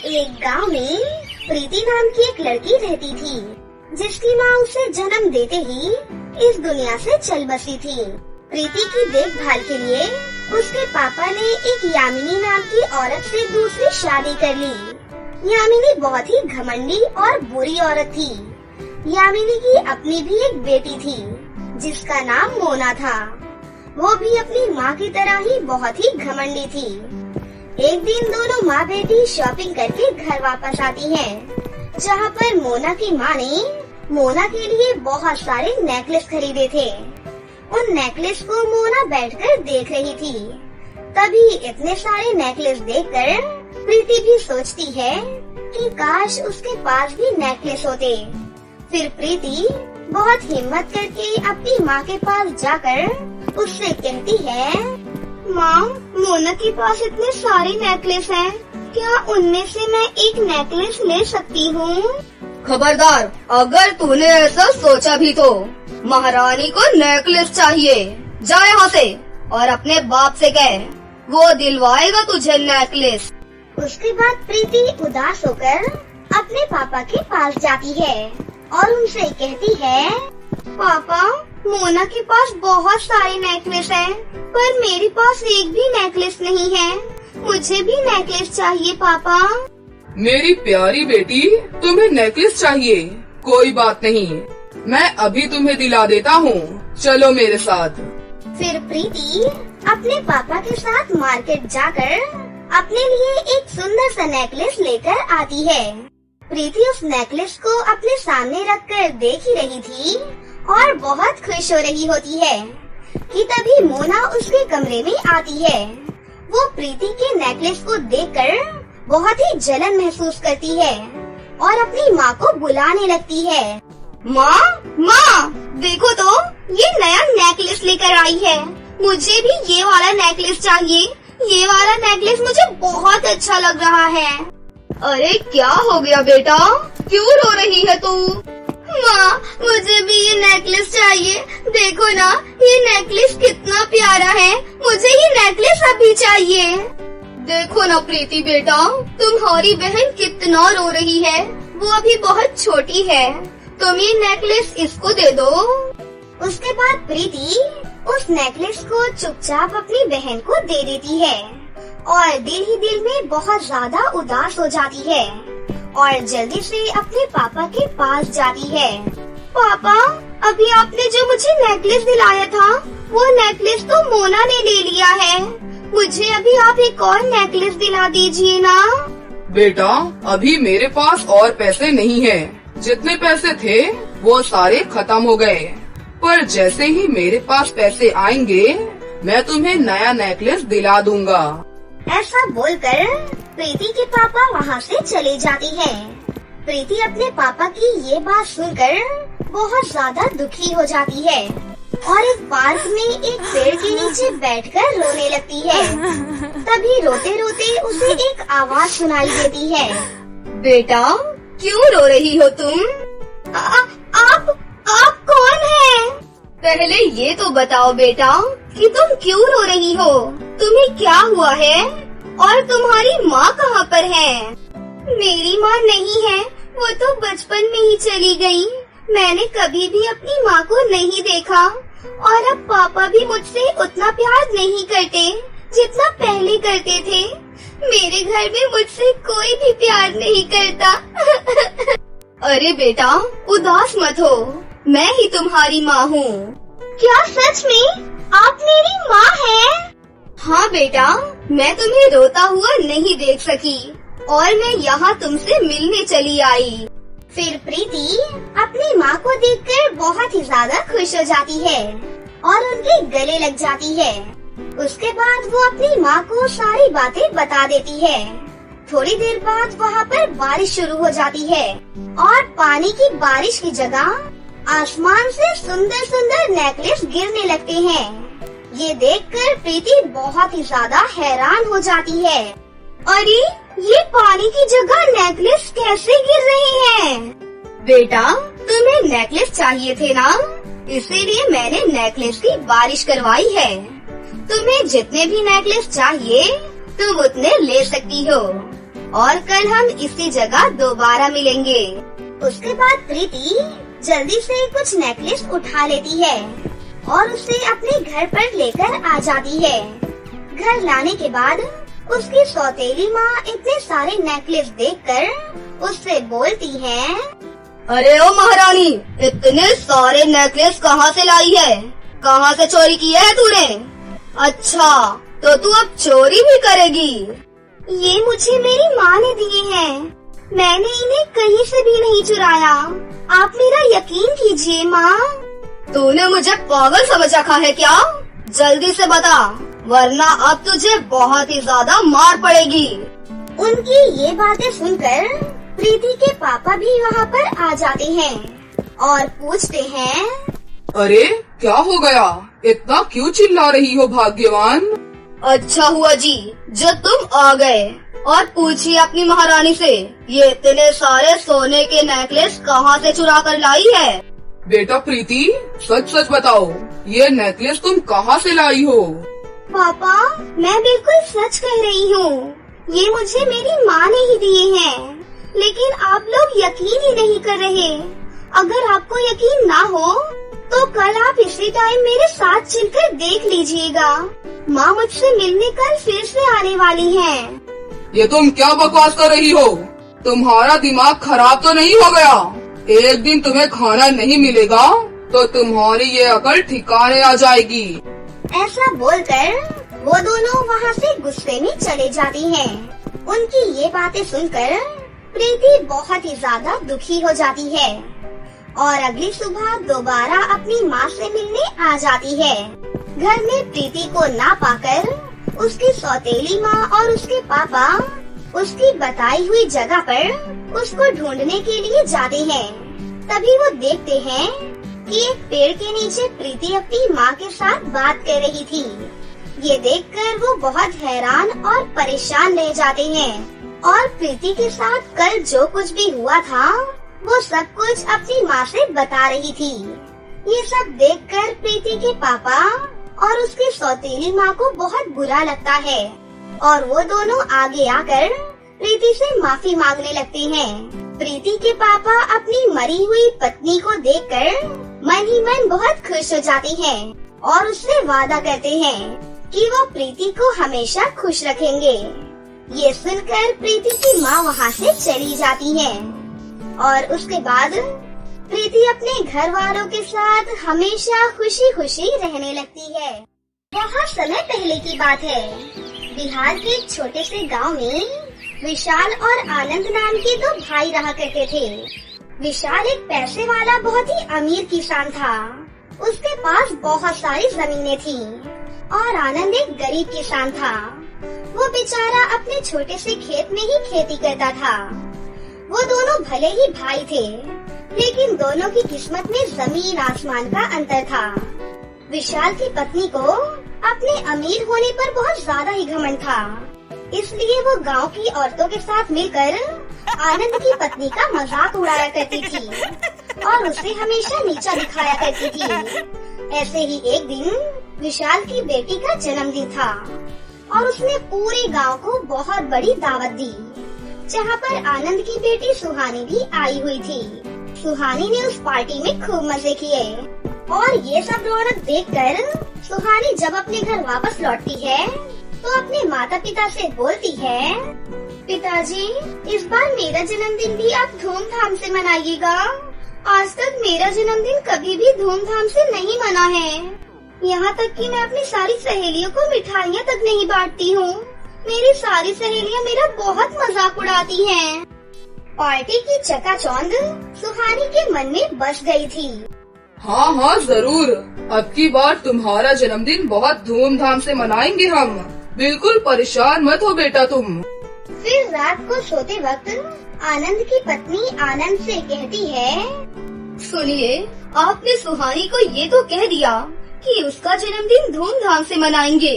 एक गांव में प्रीति नाम की एक लड़की रहती थी, जिसकी माँ उसे जन्म देते ही इस दुनिया से चल बसी थी। प्रीति की देखभाल के लिए उसके पापा ने एक यामिनी नाम की औरत से दूसरी शादी कर ली। यामिनी बहुत ही घमंडी और बुरी औरत थी। यामिनी की अपनी भी एक बेटी थी, जिसका नाम मोना था। वो भी अपनी माँ की तरह ही बहुत ही घमंडी थी। एक दिन दोनों माँ बेटी शॉपिंग करके घर वापस आती हैं, जहाँ पर मोना की माँ ने मोना के लिए बहुत सारे नेकलेस खरीदे थे। उन नेकलेस को मोना बैठकर देख रही थी। तभी इतने सारे नेकलेस देखकर प्रीति भी सोचती है कि काश उसके पास भी नेकलेस होते। फिर प्रीति बहुत हिम्मत करके अपनी माँ के पास जाकर उससे कहती है, माँ, मोना के पास इतने सारे नेकलेस हैं, क्या उनमें से मैं एक नेकलेस ले सकती हूँ? खबरदार, अगर तूने ऐसा सोचा भी तो महारानी को नेकलेस चाहिए। जा यहाँ से और अपने बाप से कह, वो दिलवाएगा तुझे नेकलेस। उसके बाद प्रीति उदास होकर अपने पापा के पास जाती है और उनसे कहती है, पापा, मोना के पास बहुत सारे नेकलेस हैं, पर मेरे पास एक भी नेकलेस नहीं है। मुझे भी नेकलेस चाहिए पापा। मेरी प्यारी बेटी, तुम्हें नेकलेस चाहिए? कोई बात नहीं, मैं अभी तुम्हें दिला देता हूँ। चलो मेरे साथ। फिर प्रीति अपने पापा के साथ मार्केट जाकर अपने लिए एक सुंदर सा नेकलेस लेकर आती है। प्रीति उस नेकलेस को अपने सामने रखकर देख ही रही थी और बहुत खुश हो रही होती है कि तभी मोना उसके कमरे में आती है। वो प्रीति के नेकलेस को देखकर बहुत ही जलन महसूस करती है और अपनी माँ को बुलाने लगती है। माँ, माँ, देखो तो ये नया नेकलेस लेकर आई है। मुझे भी ये वाला नेकलेस चाहिए। ये वाला नेकलेस मुझे बहुत अच्छा लग रहा है। अरे क्या हो गया बेटा, क्यों रो रही है तू? माँ, मुझे भी ये नेकलेस चाहिए। देखो ना, ये नेकलेस कितना प्यारा है। मुझे ये नेकलेस अभी चाहिए। देखो ना प्रीति बेटा, तुम्हारी बहन कितना रो रही है। वो अभी बहुत छोटी है। तुम ये नेकलेस इसको दे दो। उसके बाद प्रीति उस नेकलेस को चुपचाप अपनी बहन को दे देती है और दिल ही दिल में बहुत ज्यादा उदास हो जाती है और जल्दी से अपने पापा के पास जाती है। पापा, अभी आपने जो मुझे नेकलेस दिलाया था, वो नेकलेस तो मोना ने ले लिया है। मुझे अभी आप एक और नेकलेस दिला दीजिए ना। बेटा, अभी मेरे पास और पैसे नहीं है। जितने पैसे थे वो सारे खत्म हो गए, पर जैसे ही मेरे पास पैसे आएंगे मैं तुम्हें नया नेकलेस दिला दूंगा। ऐसा बोलकर प्रीति के पापा वहाँ से चले जाते हैं। प्रीति अपने पापा की ये बात सुनकर बहुत ज्यादा दुखी हो जाती है और एक पार्क में एक पेड़ के नीचे बैठकर रोने लगती है। तभी रोते रोते उसे एक आवाज सुनाई देती है। बेटा, क्यों रो रही हो तुम? आप कौन हैं? पहले ये तो बताओ बेटा कि तुम क्यों रो रही हो? तुम्हें क्या हुआ है? और तुम्हारी माँ कहाँ पर है? मेरी माँ नहीं है, वो तो बचपन में ही चली गई। मैंने कभी भी अपनी माँ को नहीं देखा और अब पापा भी मुझसे उतना प्यार नहीं करते जितना पहले करते थे। मेरे घर में मुझसे कोई भी प्यार नहीं करता। अरे बेटा, उदास मत हो, मैं ही तुम्हारी माँ हूँ। क्या सच में आप मेरी माँ हैं? हाँ बेटा, मैं तुम्हें रोता हुआ नहीं देख सकी और मैं यहाँ तुमसे मिलने चली आई। फिर प्रीति अपनी माँ को देखकर बहुत ही ज्यादा खुश हो जाती है और उनके गले लग जाती है। उसके बाद वो अपनी माँ को सारी बातें बता देती है। थोड़ी देर बाद वहाँ पर बारिश शुरू हो जाती है और पानी की बारिश की जगह आसमान से सुंदर सुंदर नेकलेस गिरने लगते हैं। ये देखकर प्रीति बहुत ही ज्यादा हैरान हो जाती है। अरे, ये पानी की जगह नेकलेस कैसे गिर रहे हैं? बेटा, तुम्हें नेकलेस चाहिए थे ना, इसीलिए मैंने नेकलेस की बारिश करवाई है। तुम्हें जितने भी नेकलेस चाहिए तुम उतने ले सकती हो और कल हम इसी जगह दोबारा मिलेंगे। उसके बाद प्रीति जल्दी से कुछ नेकलेस उठा लेती है और उसे अपने घर पर लेकर आ जाती है। घर लाने के बाद उसकी सौतेली माँ इतने सारे नेकलेस देखकर उससे बोलती है, अरे ओ महारानी, इतने सारे नेकलेस कहाँ से लाई है? कहाँ से चोरी की है तूने? अच्छा, तो तू अब चोरी भी करेगी? ये मुझे मेरी माँ ने दिए हैं। मैंने इन्हें कहीं से भी नहीं चुराया। आप मेरा यकीन कीजिए माँ। तूने मुझे पागल समझ रखा है क्या? जल्दी से बता, वरना अब तुझे बहुत ही ज्यादा मार पड़ेगी। उनकी ये बातें सुनकर प्रीति के पापा भी वहाँ पर आ जाते हैं और पूछते हैं, अरे क्या हो गया? इतना क्यों चिल्ला रही हो भाग्यवान? अच्छा हुआ जी जो तुम आ गए, और पूछिए अपनी महारानी से ये इतने सारे सोने के नेकलेस कहाँ से चुरा कर लाई है। बेटा प्रीति, सच सच बताओ, ये नेकलेस तुम कहाँ से लाई हो? पापा, मैं बिल्कुल सच कह रही हूँ। ये मुझे मेरी माँ ने ही दिए हैं, लेकिन आप लोग यकीन ही नहीं कर रहे। अगर आपको यकीन ना हो तो कल आप इसी टाइम मेरे साथ चलकर देख लीजिएगा। माँ मुझसे मिलने कल फिर से आने वाली हैं। ये तुम क्या बकवास कर रही हो? तुम्हारा दिमाग खराब तो नहीं हो गया? एक दिन तुम्हें खाना नहीं मिलेगा तो तुम्हारी ये अकल ठिकाने आ जाएगी। ऐसा बोलकर वो दोनों वहाँ से गुस्से में चले जाती हैं। उनकी ये बातें सुनकर प्रीति बहुत ही ज्यादा दुखी हो जाती है और अगली सुबह दोबारा अपनी माँ से मिलने आ जाती है। घर में प्रीति को ना पाकर उसकी सौतेली माँ और उसके पापा उसकी बताई हुई जगह पर उसको ढूंढने के लिए जाते हैं। तभी वो देखते हैं कि एक पेड़ के नीचे प्रीति अपनी माँ के साथ बात कर रही थी। ये देखकर वो बहुत हैरान और परेशान रह जाते हैं और प्रीति के साथ कल जो कुछ भी हुआ था वो सब कुछ अपनी माँ से बता रही थी। ये सब देखकर प्रीति के पापा और उसकी सौतेली माँ को बहुत बुरा लगता है और वो दोनों आगे आकर प्रीति से माफी मांगने लगते हैं। प्रीति के पापा अपनी मरी हुई पत्नी को देखकर मन ही मन बहुत खुश हो जाते हैं और उससे वादा करते हैं कि वो प्रीति को हमेशा खुश रखेंगे। ये सुनकर प्रीति की माँ वहाँ से चली जाती है और उसके बाद प्रीति अपने घर वालों के साथ हमेशा खुशी खुशी रहने लगती है। बहुत समय पहले की बात है। बिहार के एक छोटे से गांव में विशाल और आनंद नाम के दो भाई रहा करते थे। विशाल एक पैसे वाला बहुत ही अमीर किसान था। उसके पास बहुत सारी जमीनें थी और आनंद एक गरीब किसान था। वो बेचारा अपने छोटे से खेत में ही खेती करता था। वो दोनों भले ही भाई थे, लेकिन दोनों की किस्मत में जमीन आसमान का अंतर था। विशाल की पत्नी को अपने अमीर होने पर बहुत ज्यादा ही घमंड था, इसलिए वो गांव की औरतों के साथ मिलकर आनंद की पत्नी का मजाक उड़ाया करती थी और उसे हमेशा नीचा दिखाया करती थी। ऐसे ही एक दिन विशाल की बेटी का जन्मदिन था और उसने पूरे गांव को बहुत बड़ी दावत दी, जहां पर आनंद की बेटी सुहानी भी आई हुई थी। सुहानी ने उस पार्टी में खूब मजे किए और ये सब रौनक देखकर सुहानी जब अपने घर वापस लौटती है तो अपने माता पिता से बोलती है, पिताजी, इस बार मेरा जन्मदिन भी आप धूमधाम से मनाइएगा। आज तक मेरा जन्मदिन कभी भी धूमधाम से नहीं मना है। यहाँ तक कि मैं अपनी सारी सहेलियों को मिठाइयाँ तक नहीं बांटती हूँ। मेरी सारी सहेलियाँ मेरा बहुत मजाक उड़ाती हैं। पार्टी की चकाचौंध सुहानी के मन में बस गई थी। हाँ हाँ जरूर, अब की बार तुम्हारा जन्मदिन बहुत धूमधाम से मनाएंगे हम। बिल्कुल परेशान मत हो बेटा तुम। फिर रात को सोते वक्त आनंद की पत्नी आनंद से कहती है, सुनिए, आपने सुहानी को ये तो कह दिया कि उसका जन्मदिन धूमधाम से मनाएंगे,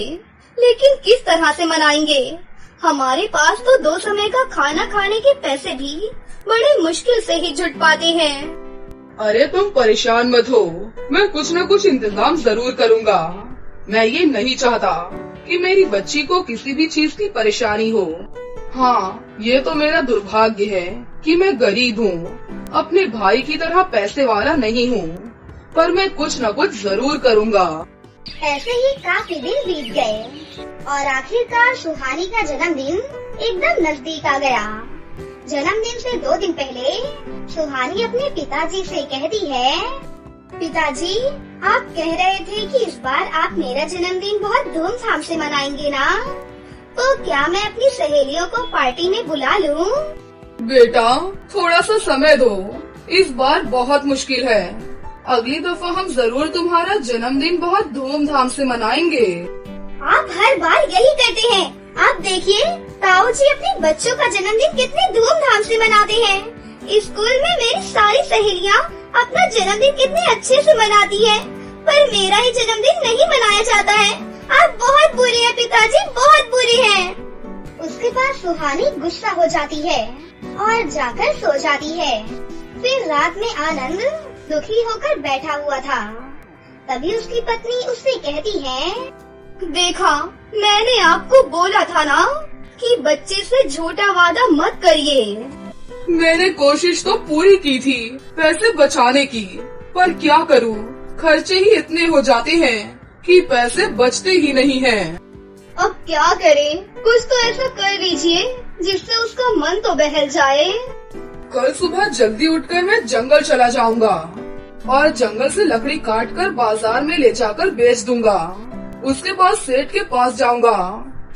लेकिन किस तरह से मनाएंगे? हमारे पास तो 2 समय का खाना खाने के पैसे भी बड़े मुश्किल से ही जुट पाते हैं। अरे तुम परेशान मत हो, मैं कुछ न कुछ इंतजाम जरूर करूँगा। मैं ये नहीं चाहता कि मेरी बच्ची को किसी भी चीज की परेशानी हो। हाँ, ये तो मेरा दुर्भाग्य है कि मैं गरीब हूँ। अपने भाई की तरह पैसे वाला नहीं हूँ, पर मैं कुछ न कुछ जरूर करूँगा। ऐसे ही काफी दिन बीत गए और आखिरकार सुहानी का जन्मदिन एकदम नजदीक आ गया। जन्मदिन से 2 दिन पहले सुहानी अपने पिताजी से कहती है, पिताजी, आप कह रहे थे कि इस बार आप मेरा जन्मदिन बहुत धूमधाम से मनाएंगे ना? तो क्या मैं अपनी सहेलियों को पार्टी में बुला लूं? बेटा, थोड़ा सा समय दो। इस बार बहुत मुश्किल है। अगली दफा हम जरूर तुम्हारा जन्मदिन बहुत धूमधाम से मनाएंगे। आप हर बार यही करते हैं। आप देखिए, ताऊ जी अपने बच्चों का जन्मदिन कितने धूमधाम से मनाते हैं। स्कूल में मेरी सारी सहेलियाँ अपना जन्मदिन कितने अच्छे से मनाती है, पर मेरा ही जन्मदिन नहीं मनाया जाता है। आप बहुत बुरे हैं पिताजी, बहुत बुरे हैं। उसके बाद सुहानी गुस्सा हो जाती है और जाकर सो जाती है। फिर रात में आनंद दुखी होकर बैठा हुआ था। तभी उसकी पत्नी उससे कहती है, देखा, मैंने आपको बोला था ना कि बच्चे से झूठा वादा मत करिए। मैंने कोशिश तो पूरी की थी पैसे बचाने की, पर क्या करूं, खर्चे ही इतने हो जाते हैं कि पैसे बचते ही नहीं हैं। अब क्या करें? कुछ तो ऐसा कर लीजिए जिससे उसका मन तो बहल जाए। कल सुबह जल्दी उठकर मैं जंगल चला जाऊंगा और जंगल से लकड़ी काटकर बाजार में ले जाकर बेच दूंगा। उसके बाद सेठ के पास जाऊंगा,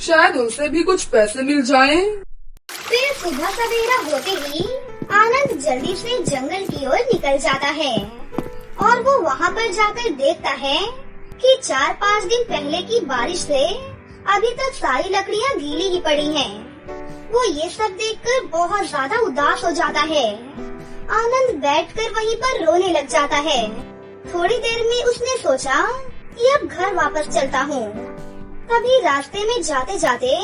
शायद उनसे भी कुछ पैसे मिल जाएं। फिर सुबह सवेरा होते ही आनंद जल्दी से जंगल की ओर निकल जाता है और वो वहाँ पर जाकर देखता है कि 4-5 दिन पहले की बारिश से अभी तक सारी लकड़ियाँ गीली ही पड़ी हैं। वो ये सब देखकर बहुत ज्यादा उदास हो जाता है। आनंद बैठकर वहीं पर रोने लग जाता है। थोड़ी देर में उसने सोचा कि अब घर वापस चलता हूँ। तभी रास्ते में जाते जाते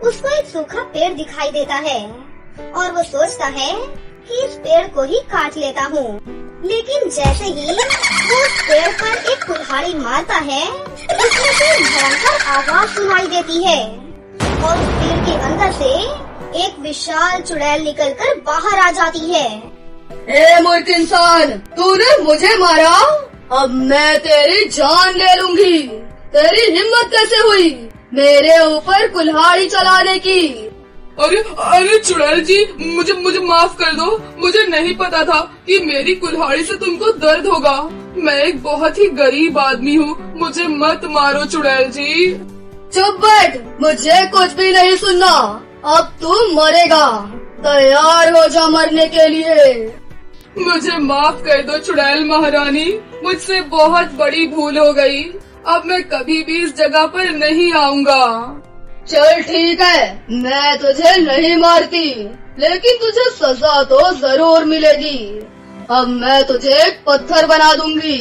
उसको एक सूखा पेड़ दिखाई देता है और वो सोचता है कि इस पेड़ को ही काट लेता हूँ। लेकिन जैसे ही वो उस पेड़ पर एक कुल्हाड़ी मारता है, उसमें से भयंकर आवाज सुनाई देती है और उस पेड़ के अंदर से एक विशाल चुड़ैल निकलकर बाहर आ जाती है। ए मूर्ख इंसान, तूने मुझे मारा, अब मैं तेरी जान ले लूंगी। तेरी हिम्मत कैसे हुई मेरे ऊपर कुल्हाड़ी चलाने की? अरे चुड़ैल जी, मुझे माफ कर दो। मुझे नहीं पता था कि मेरी कुल्हाड़ी से तुमको दर्द होगा। मैं एक बहुत ही गरीब आदमी हूँ, मुझे मत मारो चुड़ैल जी। चुप बैठ, मुझे कुछ भी नहीं सुनना। अब तू मरेगा, तैयार हो जा मरने के लिए। मुझे माफ कर दो चुड़ैल महारानी, मुझसे बहुत बड़ी भूल हो गई। अब मैं कभी भी इस जगह पर नहीं आऊँगा। चल ठीक है, मैं तुझे नहीं मारती, लेकिन तुझे सजा तो जरूर मिलेगी। अब मैं तुझे एक पत्थर बना दूंगी।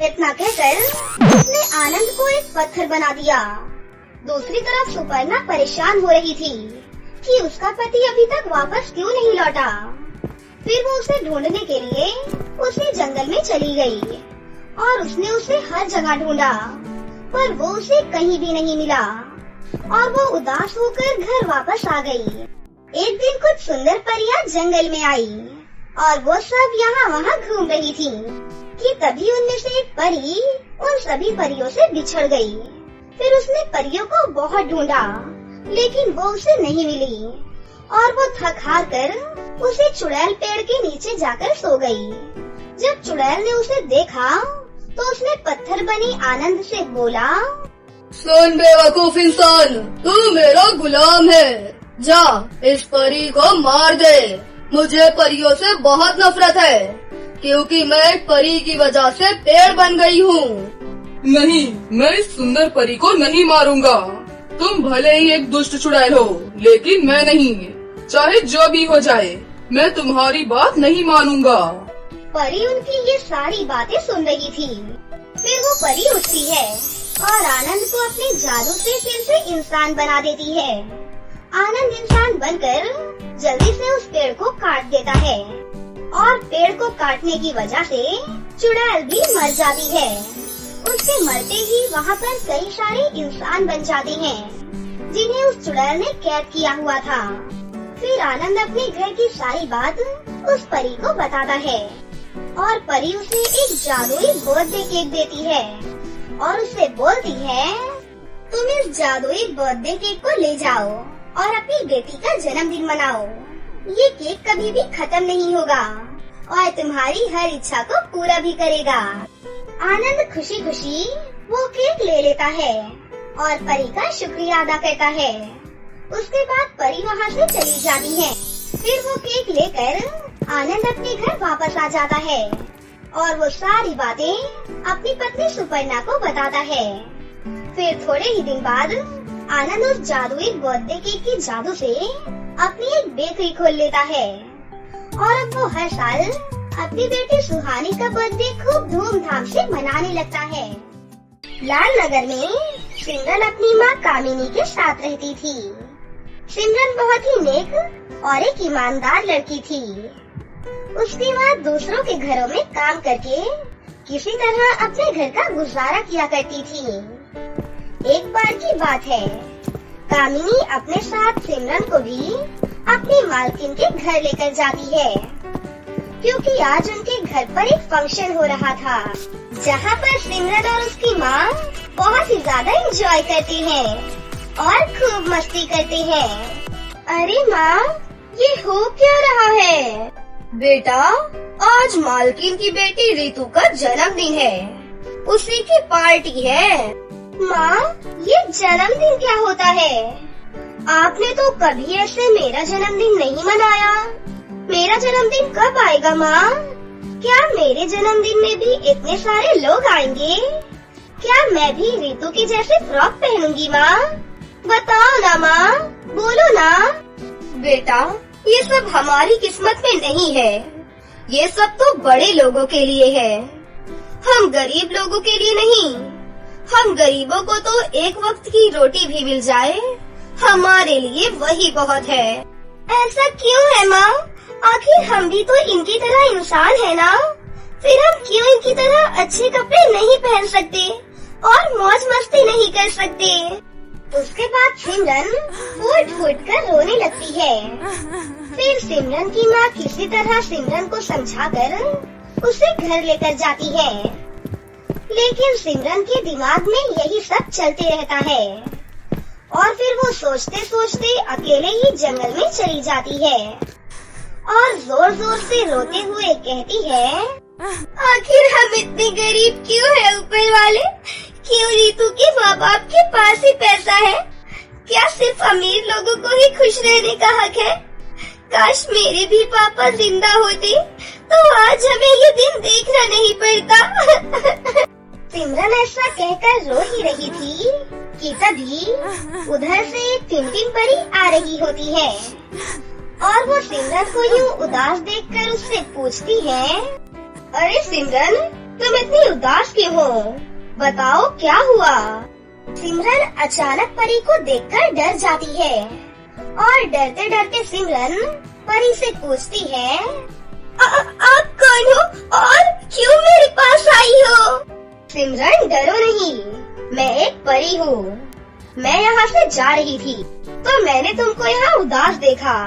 इतना कहकर उसने आनंद को एक पत्थर बना दिया। दूसरी तरफ सुपर्णा परेशान हो रही थी कि उसका पति अभी तक वापस क्यों नहीं लौटा। फिर वो उसे ढूंढने के लिए उसी जंगल में चली गई और उसने उसे हर जगह ढूंढा, पर वो उसे कहीं भी नहीं मिला और वो उदास होकर घर वापस आ गई। एक दिन कुछ सुंदर परियां जंगल में आई और वो सब यहाँ वहाँ घूम रही थी कि तभी उनमें से एक परी उन सभी परियों से बिछड़ गई। फिर उसने परियों को बहुत ढूंढा, लेकिन वो उसे नहीं मिली और वो थक हार कर उसे चुड़ैल पेड़ के नीचे जाकर सो गई। जब चुड़ैल ने उसे देखा तो उसने पत्थर बनी आनंद से बोला, सुन बेवकूफ इंसान, तू मेरा गुलाम है। जा इस परी को मार दे। मुझे परियों से बहुत नफरत है, क्योंकि मैं एक परी की वजह से पेड़ बन गई हूँ। नहीं, मैं इस सुंदर परी को नहीं मारूंगा। तुम भले ही एक दुष्ट चुड़ैल हो, लेकिन मैं नहीं। चाहे जो भी हो जाए, मैं तुम्हारी बात नहीं मानूंगा। परी उनकी ये सारी बातें सुन रही थी। फिर वो परी उठती है और आनंद को अपने जादू से फिर से इंसान बना देती है। आनंद इंसान बनकर जल्दी से उस पेड़ को काट देता है और पेड़ को काटने की वजह से चुड़ैल भी मर जाती है। उसके मरते ही वहाँ पर कई सारे इंसान बन जाते हैं। जिन्हें उस चुड़ैल ने कैद किया हुआ था। फिर आनंद अपने घर की सारी बात उस परी को बताता है और परी उसे एक जादुई बर्थडे केक देती है और उससे बोलती है, तुम इस जादुई बर्थडे केक को ले जाओ और अपनी बेटी का जन्मदिन मनाओ। ये केक कभी भी खत्म नहीं होगा और तुम्हारी हर इच्छा को पूरा भी करेगा। आनंद खुशी खुशी वो केक ले लेता है और परी का शुक्रिया अदा करता है। उसके बाद परी वहाँ से चली जाती है। फिर वो केक लेकर आनंद अपने घर वापस आ जाता है और वो सारी बातें अपनी पत्नी सुपर्णा को बताता है। फिर थोड़े ही दिन बाद आनंद उस जादुई बर्थडे केक की जादू से अपनी एक बेकरी खोल लेता है और अब वो हर साल अपनी बेटी सुहानी का बर्थडे खूब धूमधाम से मनाने लगता है। लाल नगर में सिमरन अपनी माँ कामिनी के साथ रहती थी। सिमरन बहुत ही नेक और एक ईमानदार लड़की थी। उसकी माँ दूसरों के घरों में काम करके किसी तरह अपने घर का गुजारा किया करती थी। एक बार की बात है, कामिनी अपने साथ सिमरन को भी अपनी मालकिन के घर लेकर जाती है, क्योंकि आज उनके घर पर एक फंक्शन हो रहा था, जहाँ पर सिमरन और उसकी माँ बहुत ही ज्यादा एंजॉय करते हैं और खूब मस्ती करते हैं। अरे माँ, ये हो क्या रहा है? बेटा, आज मालकिन की बेटी रितु का जन्मदिन है, उसी की पार्टी है। माँ, ये जन्मदिन क्या होता है? आपने तो कभी ऐसे मेरा जन्मदिन नहीं मनाया। मेरा जन्मदिन कब आएगा माँ? क्या मेरे जन्मदिन में भी इतने सारे लोग आएंगे? क्या मैं भी रितु की जैसे फ्रॉक पहनूंगी माँ? बताओ ना माँ, बोलो ना। बेटा, ये सब हमारी किस्मत में नहीं है, ये सब तो बड़े लोगों के लिए है, हम गरीब लोगों के लिए नहीं। हम गरीबों को तो एक वक्त की रोटी भी मिल जाए, हमारे लिए वही बहुत है। ऐसा क्यों है माँ? आखिर हम भी तो इनकी तरह इंसान है ना? फिर हम क्यों इनकी तरह अच्छे कपड़े नहीं पहन सकते और मौज मस्ती नहीं कर सकते? उसके बाद सिमरन फूट फूट कर रोने लगती है। फिर सिमरन की माँ किसी तरह सिमरन को समझाकर उसे घर लेकर जाती है, लेकिन सिमरन के दिमाग में यही सब चलते रहता है और फिर वो सोचते सोचते अकेले ही जंगल में चली जाती है और जोर जोर से रोते हुए कहती है, आखिर हम इतने गरीब क्यों है ऊपर वाले? क्यों रितु के माँ बाप के पास ही पैसा है? क्या सिर्फ अमीर लोगों को ही खुश रहने का हक है? काश मेरे भी पापा जिंदा होते तो आज हमें ये दिन देखना नहीं पड़ता। सिमरन ऐसा कहकर रो ही रही थी कि तभी उधर से एक टिनटिन परी आ रही होती है और वो सिमरन को यूँ उदास देखकर उससे पूछती है, अरे सिमरन, तुम इतनी उदास क्यों हो? बताओ क्या हुआ? सिमरन अचानक परी को देखकर डर जाती है और डरते डरते सिमरन परी से पूछती है, आप कौन हो और क्यों मेरे पास आई हो? सिमरन डरो नहीं, मैं एक परी हूँ। मैं यहाँ से जा रही थी तो मैंने तुमको यहाँ उदास देखा,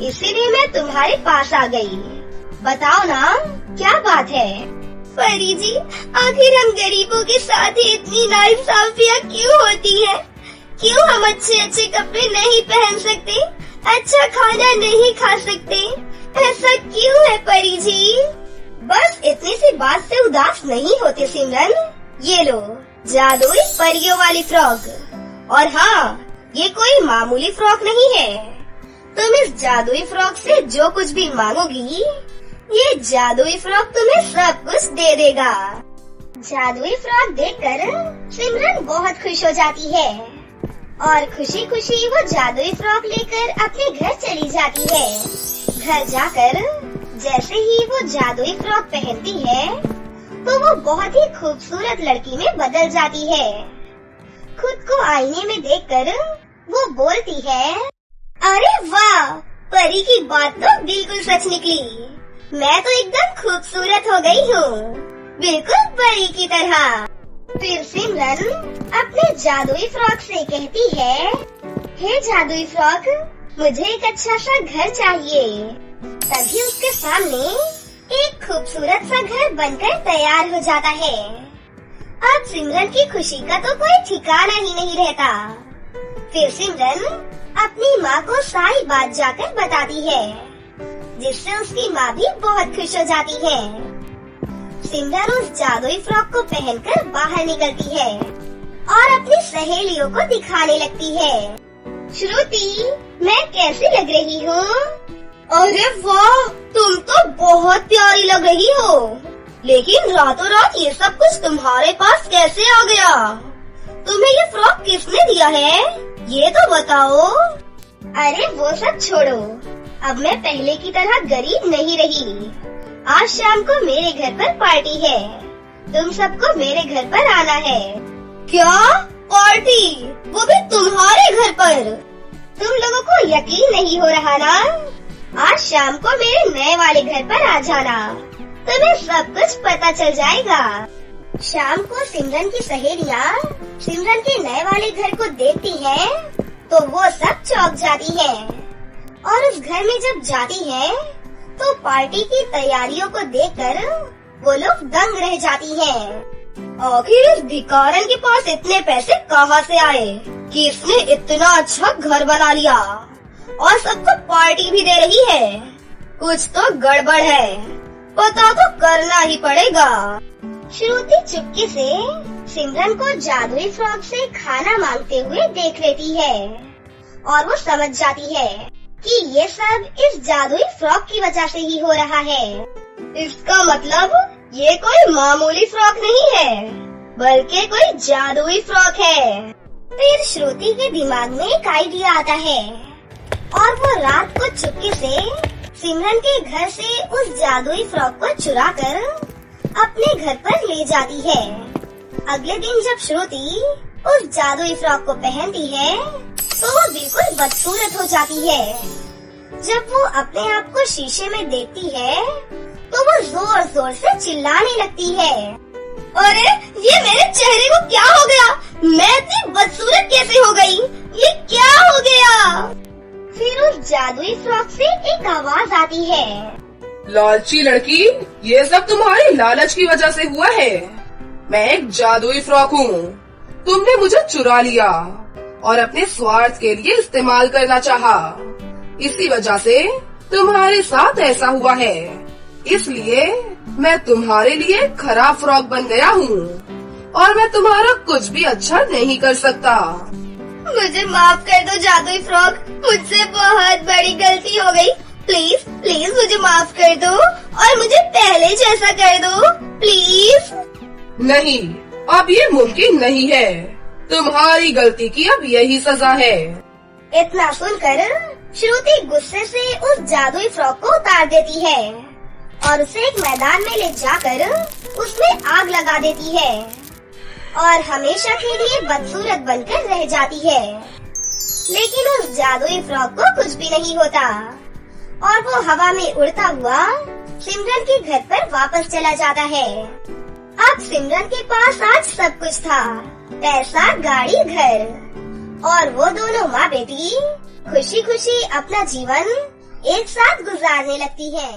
इसीलिए मैं तुम्हारे पास आ गई। बताओ ना, क्या बात है? परी जी, आखिर हम गरीबों के साथ ही इतनी नाइंसाफियाँ क्यों होती है? क्यों हम अच्छे अच्छे कपड़े नहीं पहन सकते, अच्छा खाना नहीं खा सकते? ऐसा क्यों है परी जी? बस इतनी सी बात से उदास नहीं होते सिमरन। ये लो जादुई परियों वाली फ्रॉक। और हाँ, ये कोई मामूली फ्रॉक नहीं है। तुम इस जादुई फ्रॉक से जो कुछ भी मांगोगी, ये जादुई फ्रॉक तुम्हें सब कुछ दे देगा। जादुई फ्रॉक देखकर सिमरन बहुत खुश हो जाती है और खुशी खुशी वो जादुई फ्रॉक लेकर अपने घर चली जाती है। घर जाकर जैसे ही वो जादुई फ्रॉक पहनती है तो वो बहुत ही खूबसूरत लड़की में बदल जाती है। खुद को आईने में देखकर वो बोलती है, अरे वाह, परी की बात तो बिल्कुल सच निकली। मैं तो एकदम खूबसूरत हो गई हूँ, बिल्कुल परी की तरह। फिर सिमरन अपने जादुई फ्रॉक से कहती है, हे जादुई फ्रॉक, मुझे एक अच्छा सा घर चाहिए। तभी उसके सामने एक खूबसूरत सा घर बनकर तैयार हो जाता है। अब सिमरन की खुशी का तो कोई ठिकाना ही नहीं रहता। फिर सिमरन अपनी माँ को सारी बात जाकर बताती है, जिससे उसकी माँ भी बहुत खुश हो जाती है। सिमरन उस जादुई फ्रॉक को पहनकर बाहर निकलती है और अपनी सहेलियों को दिखाने लगती है। श्रुति, मैं कैसी लग रही हूँ? अरे वाह, तुम तो बहुत प्यारी लग रही हो। लेकिन रातों रात ये सब कुछ तुम्हारे पास कैसे आ गया? तुम्हें ये फ्रॉक किसने दिया है? ये तो बताओ। अरे वो सब छोड़ो, अब मैं पहले की तरह गरीब नहीं रही। आज शाम को मेरे घर पर पार्टी है, तुम सबको मेरे घर पर आना है। क्या पार्टी? वो भी तुम्हारे घर पर? तुम लोगों को यकीन नहीं हो रहा ना? आज शाम को मेरे नए वाले घर पर आ जाना, तुम्हें सब कुछ पता चल जाएगा। शाम को सिमरन की सहेलियाँ सिमरन के नए वाले घर को देखती हैं, तो वो सब चौंक जाती हैं। और उस घर में जब जाती हैं, तो पार्टी की तैयारियों को देखकर वो लोग दंग रह जाती हैं। आखिर इस भिखारन के पास इतने पैसे कहाँ से आए कि इसने इतना अच्छा घर बना लिया और सबको पार्टी भी दे रही है? कुछ तो गड़बड़ है, पता तो करना ही पड़ेगा। श्रुति चुपके से सिमरन को जादुई फ्रॉक से खाना मांगते हुए देख लेती है और वो समझ जाती है कि ये सब इस जादुई फ्रॉक की वजह से ही हो रहा है। इसका मतलब ये कोई मामूली फ्रॉक नहीं है, बल्कि कोई जादुई फ्रॉक है। फिर श्रुति के दिमाग में एक आइडिया आता है और वो रात को चुपके से सिमरन के घर से उस जादुई फ्रॉक को चुरा कर अपने घर पर ले जाती है। अगले दिन जब श्रुति उस जादुई फ्रॉक को पहनती है, तो वो बिल्कुल बदसूरत हो जाती है। जब वो अपने आप को शीशे में देखती है, तो वो जोर जोर से चिल्लाने लगती है। अरे ये मेरे चेहरे को क्या हो गया? मैं इतनी बदसूरत कैसे हो गई? ये क्या हो गया? फिर उस जादुई फ्रॉक से एक आवाज आती है, लालची लड़की, ये सब तुम्हारी लालच की वजह से हुआ है। मैं एक जादुई फ्रॉक हूँ, तुमने मुझे चुरा लिया और अपने स्वार्थ के लिए इस्तेमाल करना चाहा। इसी वजह से तुम्हारे साथ ऐसा हुआ है। इसलिए मैं तुम्हारे लिए खराब फ्रॉक बन गया हूँ और मैं तुम्हारा कुछ भी अच्छा नहीं कर सकता। मुझे माफ कर दो जादुई फ्रॉक, मुझसे बहुत बड़ी गलती हो गई। प्लीज प्लीज मुझे माफ कर दो और मुझे पहले जैसा कर दो, प्लीज। नहीं, अब ये मुमकिन नहीं है। तुम्हारी गलती की अब यही सजा है। इतना सुनकर श्रुति गुस्से से उस जादुई फ्रॉक को उतार देती है और उसे एक मैदान में ले जाकर उसमें आग लगा देती है और हमेशा के लिए बदसूरत बनकर रह जाती है। लेकिन उस जादुई फ्रॉक को कुछ भी नहीं होता और वो हवा में उड़ता हुआ सिमरन के घर पर वापस चला जाता है। अब सिमरन के पास आज सब कुछ था, पैसा, गाड़ी, घर, और वो दोनों माँ बेटी खुशी खुशी अपना जीवन एक साथ गुजारने लगती है।